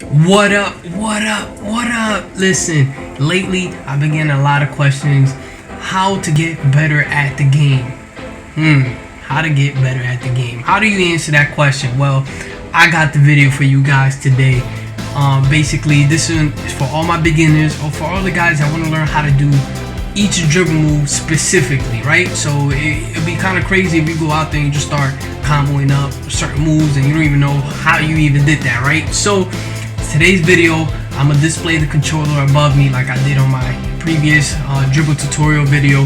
What up, what up, what up? Listen, lately I've been getting a lot of questions how to get better at the game. How to get better at the game. How do you answer that question? Well, I got the video for you guys today. Basically, this is for all my beginners or for all the guys that want to learn how to do each dribble move specifically, right? So it'd be kind of crazy if you go out there and you just start comboing up certain moves and you don't even know how you even did that, right? So today's video, I'm gonna display the controller above me like I did on my previous dribble tutorial video,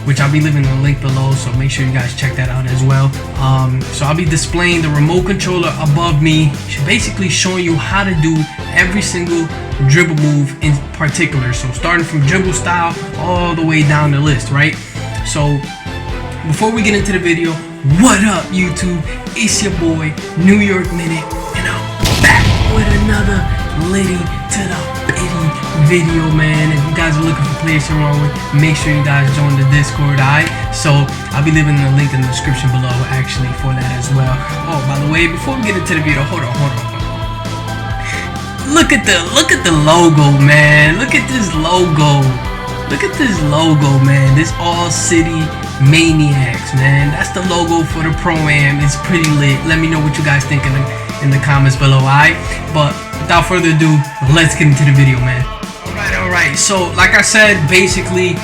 which I'll be leaving the link below, so make sure you guys check that out as well. So I'll be displaying the remote controller above me, basically showing you how to do every single dribble move in particular. So starting from dribble style all the way down the list, right? So before we get into the video, what up YouTube? It's your boy New York Minute, and I'm back with another litty to the bitty video, man. If you guys are looking for players to run with, make sure you guys join the Discord, alright? So I'll be leaving the link in the description below actually for that as well. Oh, by the way, before we get into the video, hold on. Look at the logo, man. Look at this logo. Look at this logo, man. This ALLCITY Maniacs, man. That's the logo for the Pro-Am. It's pretty lit. Let me know what you guys think in the comments below, alright? But without further ado, let's get into the video, man. Alright. So like I said, basically,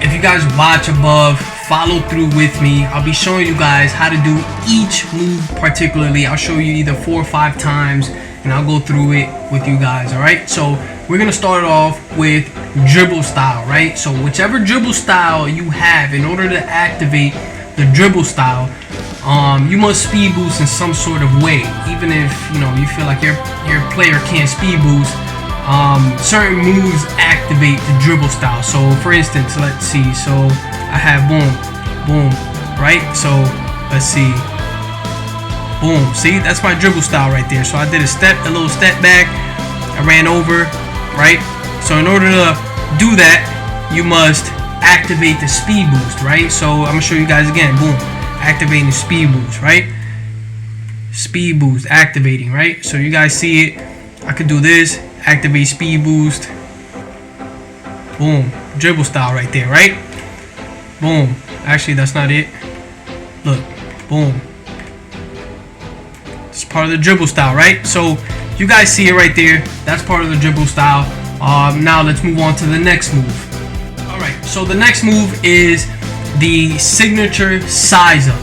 if you guys watch above, follow through with me. I'll be showing you guys how to do each move particularly. I'll show you either 4 or 5 times, and I'll go through it with you guys, alright? So we're gonna start off with dribble style, right? So whichever dribble style you have, in order to activate the dribble style, you must speed boost in some sort of way. Even if you feel like your player can't speed boost, certain moves activate the dribble style. So for instance, let's see, so I have boom, right? So let's see, boom, see, that's my dribble style right there. So I did a little step back, I ran over, right? So in order to do that, you must activate the speed boost, right? So I'm gonna show you guys again. Boom, activating the speed boost, right? Speed boost activating, right? So you guys see it. I could do this, activate speed boost, boom, dribble style right there, right? Boom. Actually, that's not it. Look, boom. It's part of the dribble style, right? So you guys see it right there. That's part of the dribble style. Now let's move on to the next move. Alright, so the next move is the signature size up.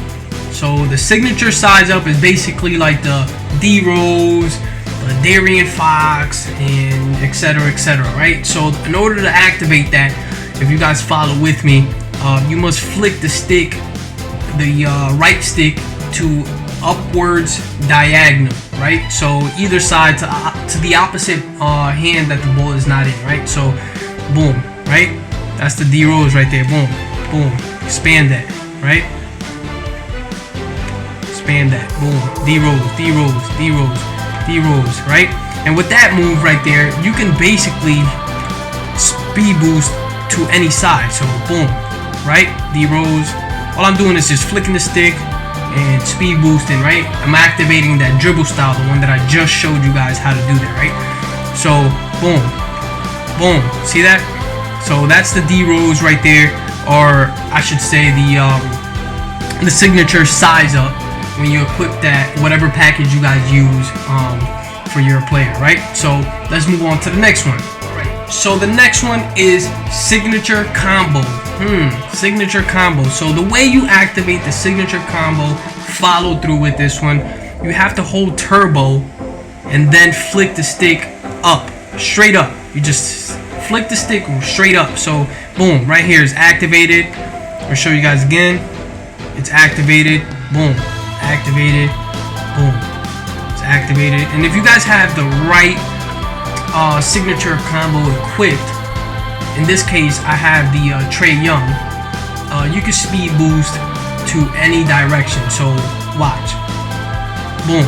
So the signature size up is basically like the D-Rose, the Darien Fox, and etc, right? So in order to activate that, if you guys follow with me, you must flick the stick, the right stick, to upwards diagonal, right? So either side to the opposite hand that the ball is not in, right? So boom, right? That's the D-Rose right there. Boom, boom. Expand that, right? Expand that. Boom. D-Rose, D-Rose, D-Rose, D-Rose, right? And with that move right there, you can basically speed boost to any side. So boom, right? D-Rose. All I'm doing is just flicking the stick and speed boosting, right? I'm activating that dribble style, the one that I just showed you guys how to do that, right? So boom, boom. See that? So that's the D-Rose right there, or I should say the signature size up when you equip that whatever package you guys use for your player, right? So let's move on to the next one. Right. So the next one is signature combo. Signature combo. So the way you activate the signature combo, follow through with this one. You have to hold turbo and then flick the stick up, straight up. You just flick the stick straight up. So boom, right here is activated. I'll show you guys again. It's activated. Boom, activated. Boom, it's activated. And if you guys have the right signature combo equipped, in this case I have the Trae Young, you can speed boost to any direction. So watch, boom,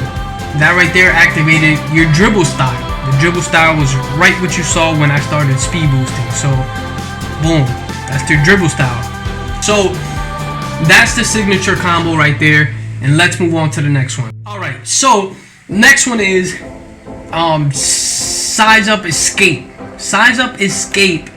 that right there activated your dribble style. The dribble style was right what you saw when I started speed boosting. So boom, that's the dribble style. So that's the signature combo right there. And let's move on to the next one. Alright, so next one is size up escape. Size up escape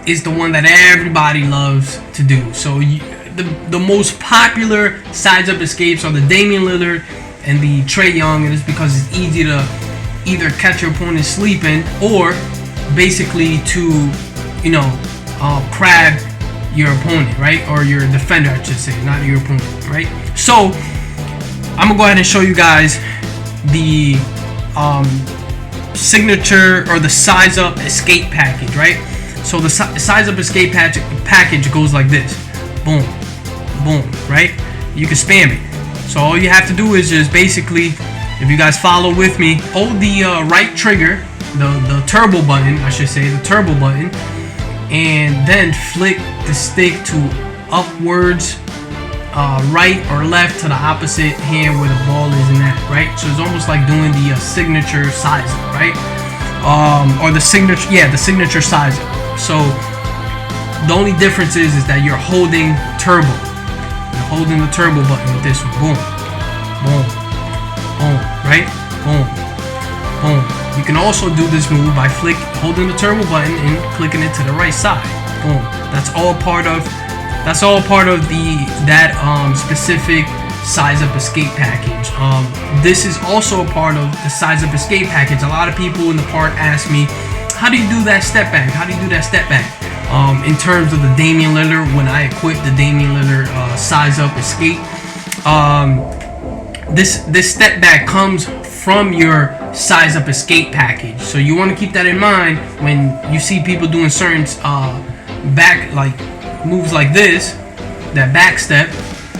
is the one that everybody loves to do. So the most popular size up escapes are the Damian Lillard and the Trae Young, and it's because it's easy to either catch your opponent sleeping or basically to, you know, crab your opponent, right? Or your defender, I should say, not your opponent, right? So I'm gonna go ahead and show you guys the signature or the size up escape package, right? So the size up escape package goes like this: boom, boom, right? You can spam it. So all you have to do is just basically, if you guys follow with me, hold the right trigger, the turbo button, I should say, the turbo button, and then flick the stick to upwards, right or left to the opposite hand where the ball is in that, right? So it's almost like doing the signature size up, right? Or the signature, yeah, the signature size up. So the only difference is that you're holding turbo. You're holding the turbo button with this one. Boom, boom, boom, right? Boom, boom. You can also do this move by holding the turbo button and clicking it to the right side. Boom. That's all part of that specific size up escape package. This is also a part of the size up escape package. A lot of people in the part ask me, how do you do that step back? How do you do that step back? In terms of the Damian Lillard, when I equip the Damian Lillard size up escape, this step back comes from your size up escape package. So you want to keep that in mind when you see people doing certain back like moves like this, that back step,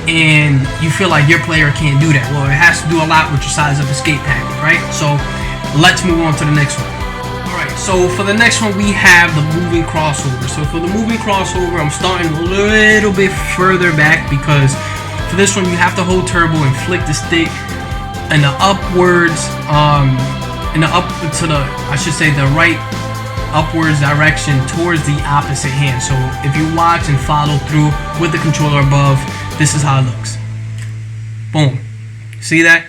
and you feel like your player can't do that. Well, it has to do a lot with your size up escape package, right? So let's move on to the next one. Alright, so for the next one we have the moving crossover. So for the moving crossover, I'm starting a little bit further back because for this one you have to hold turbo and flick the stick in the upwards, I should say the right upwards direction towards the opposite hand. So if you watch and follow through with the controller above, this is how it looks. Boom. See that?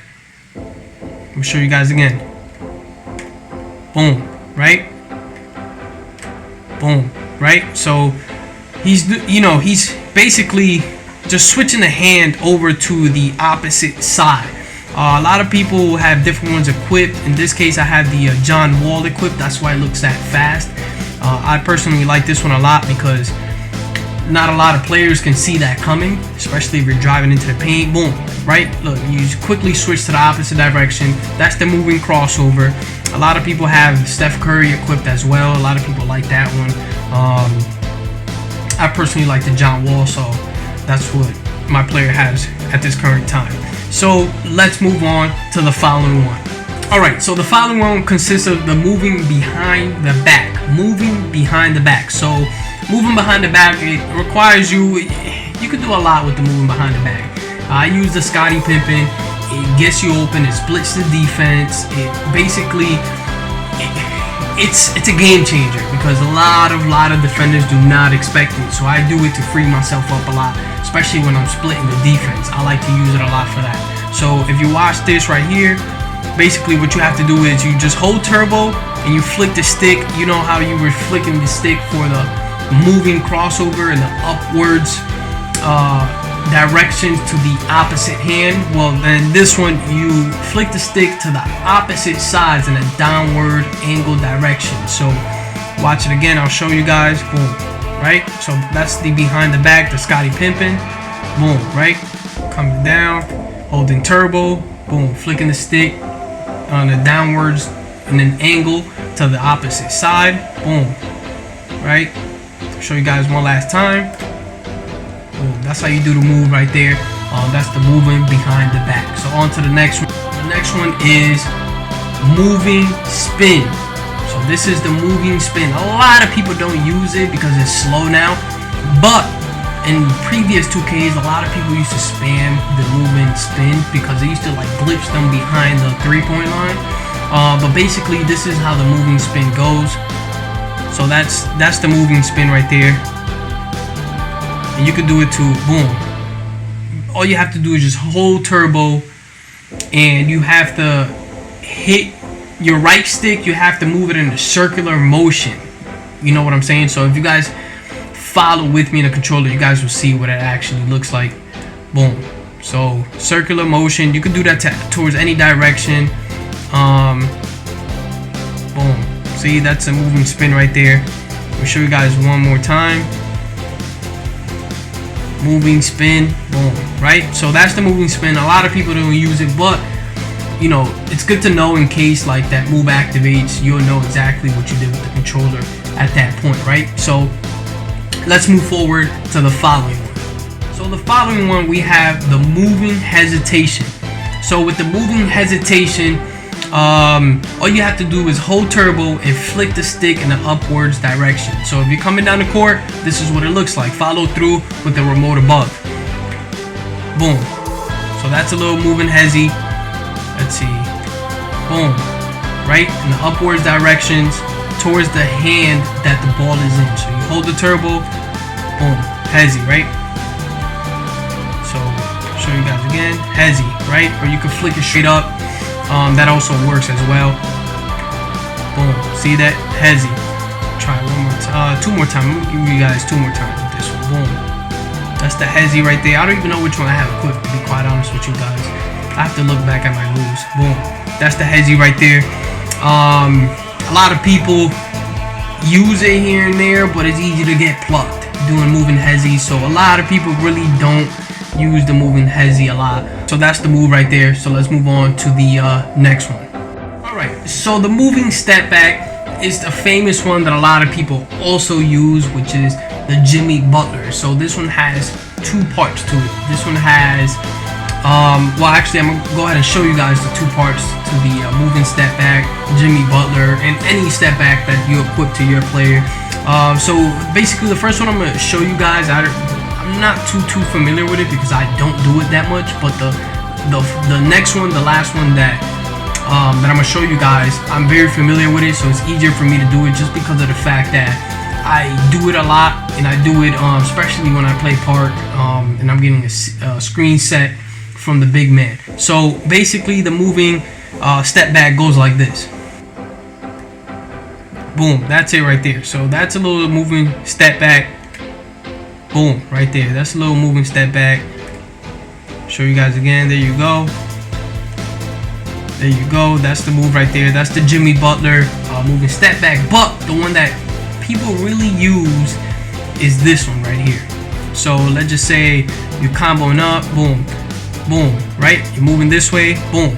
Let me show you guys again. Boom. Right? Boom. Right? So he's basically just switching the hand over to the opposite side. A lot of people have different ones equipped. In this case, I have the John Wall equipped. That's why it looks that fast. I personally like this one a lot because not a lot of players can see that coming, especially if you're driving into the paint. Boom, right? Look, you just quickly switch to the opposite direction. That's the moving crossover. A lot of people have Steph Curry equipped as well. A lot of people like that one. I personally like the John Wall, so that's what my player has at this current time. So let's move on to the following one. Alright, so the following one consists of the moving behind the back. Moving behind the back. So moving behind the back, it requires you can do a lot with the moving behind the back. I use the Scottie Pippen. It gets you open, it splits the defense. It basically it's a game changer because a lot of defenders do not expect it. So I do it to free myself up a lot, especially when I'm splitting the defense. I like to use it a lot for that. So if you watch this right here, basically what you have to do is you just hold turbo and you flick the stick. You know how you were flicking the stick for the moving crossover and the upwards directions to the opposite hand? Well, then this one you flick the stick to the opposite sides in a downward angle direction. So watch it again, I'll show you guys. Boom, right? So that's the behind the back, the Scottie Pippen. Boom, right? Coming down, holding turbo, boom, flicking the stick on the downwards and an angle to the opposite side. Boom, right? I'll show you guys one last time. Boom, that's how you do the move right there. That's the moving behind the back. So on to the next one. The next one is moving spin. So this is the moving spin. A lot of people don't use it because it's slow now, but in previous 2Ks, a lot of people used to spam the moving spin because they used to like glitch them behind the 3-point line. But basically, this is how the moving spin goes. So that's the moving spin right there. And you can do it too. Boom. All you have to do is just hold turbo, and you have to hit your right stick, you have to move it in a circular motion. You know what I'm saying? So if you guys follow with me in the controller, you guys will see what it actually looks like. Boom. So circular motion, you can do that towards any direction. Boom. See, that's a moving spin right there. Let me show you guys one more time. Moving spin, boom, right? So that's the moving spin. A lot of people don't use it, but you know, it's good to know in case like that move activates, you'll know exactly what you did with the controller at that point, right? So let's move forward to the following one. So the following one, we have the moving hesitation. So with the moving hesitation, all you have to do is hold turbo and flick the stick in the upwards direction. So if you're coming down the court, this is what it looks like. Follow through with the remote above. Boom. So that's a little moving hezi. Let's see. Boom. Right in the upwards directions towards the hand that the ball is in. So you hold the turbo. Boom. Hezi, right? So show you guys again. Hezi, right? Or you can flick it straight up. That also works as well. Boom. See that? Hezi. Try one more time. Two more times. I'm gonna give you guys 2 more times with this one. Boom. That's the hezi right there. I don't even know which one I have equipped, to be quite honest with you guys. I have to look back at my moves. Boom. That's the hezi right there. A lot of people use it here and there, but it's easy to get plucked doing moving hezi. So a lot of people really don't use the moving hezi a lot. So that's the move right there. So let's move on to the next one. Alright, so the moving step back is the famous one that a lot of people also use, which is the Jimmy Butler. So this one has 2 parts to it. This one has well, actually I'm gonna go ahead and show you guys the 2 parts to the moving step back, Jimmy Butler, and any step back that you equip to your player. So basically the first one I'm gonna show you guys, I'm not too familiar with it because I don't do it that much, but the next one, the last one that I'm gonna show you guys, I'm very familiar with it, so it's easier for me to do it just because of the fact that I do it a lot, and I do it especially when I play park, and I'm getting a screen set from the big man. So basically the moving step back goes like this. Boom, that's it right there. So that's a little moving step back. Boom, right there. That's a little moving step back. Show you guys again. There you go. There you go. That's the move right there. That's the Jimmy Butler moving step back. But the one that people really use is this one right here. So let's just say you're comboing up. Boom, boom, right? You're moving this way. Boom.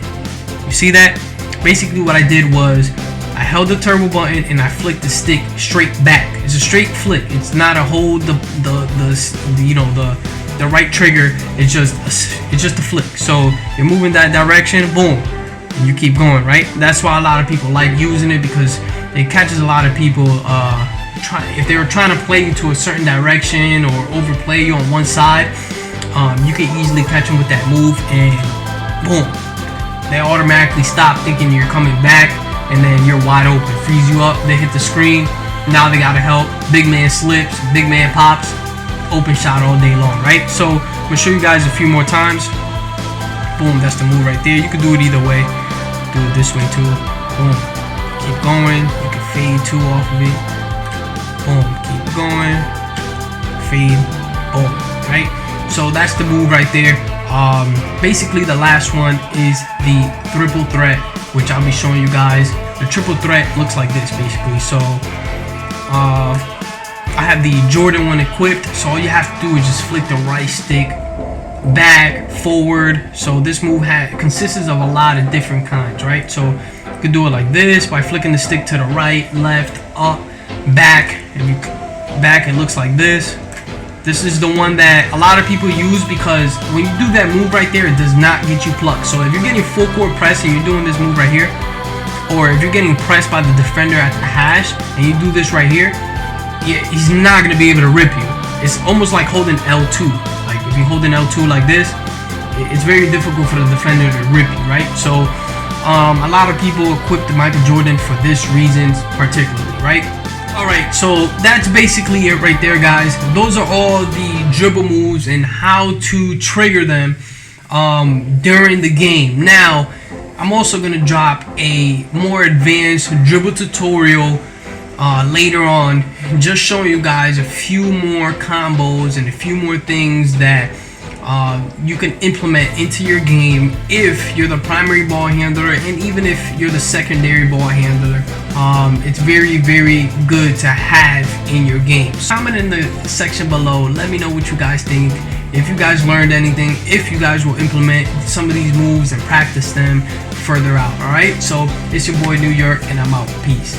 You see that? Basically what I did was I held the turbo button and I flicked the stick straight back. It's a straight flick. It's not a hold the you know the right trigger. It's just a flick. So you're moving that direction. Boom. And you keep going, right? That's why a lot of people like using it, because it catches a lot of people if they were trying to play you to a certain direction or overplay you on one side. You can easily catch them with that move, and boom, they automatically stop thinking you're coming back, and then you're wide open. Freeze you up, they hit the screen, now they gotta help. Big man slips, big man pops, open shot all day long, right? So I'm gonna show you guys a few more times. Boom, that's the move right there. You can do it either way. Do it this way too. Boom. Keep going. You can fade too off of it. Boom. Keep going. Fade. Boom. Right? So that's the move right there. Basically the last one is the triple threat, which I'll be showing you guys. The triple threat looks like this basically. So I have the Jordan one equipped, so all you have to do is just flick the right stick back, forward. So this move consists of a lot of different kinds, right? So you can do it like this by flicking the stick to the right, left, up, back. If you back, it looks like this. This is the one that a lot of people use because when you do that move right there, it does not get you plucked. So if you're getting full court press and you're doing this move right here, or if you're getting pressed by the defender at the hash and you do this right here, he's not going to be able to rip you. It's almost like holding L2. Like if you hold an L2 like this, it's very difficult for the defender to rip you, right? So a lot of people equip the Michael Jordan for this reasons particularly, right? Alright, so that's basically it right there, guys. Those are all the dribble moves and how to trigger them during the game. Now, I'm also gonna drop a more advanced dribble tutorial later on, just showing you guys a few more combos and a few more things that you can implement into your game if you're the primary ball handler, and even if you're the secondary ball handler. It's very, very good to have in your games. Comment in the section below, let me know what you guys think, if you guys learned anything, if you guys will implement some of these moves and practice them further out. Alright, so it's your boy New York, and I'm out. Peace.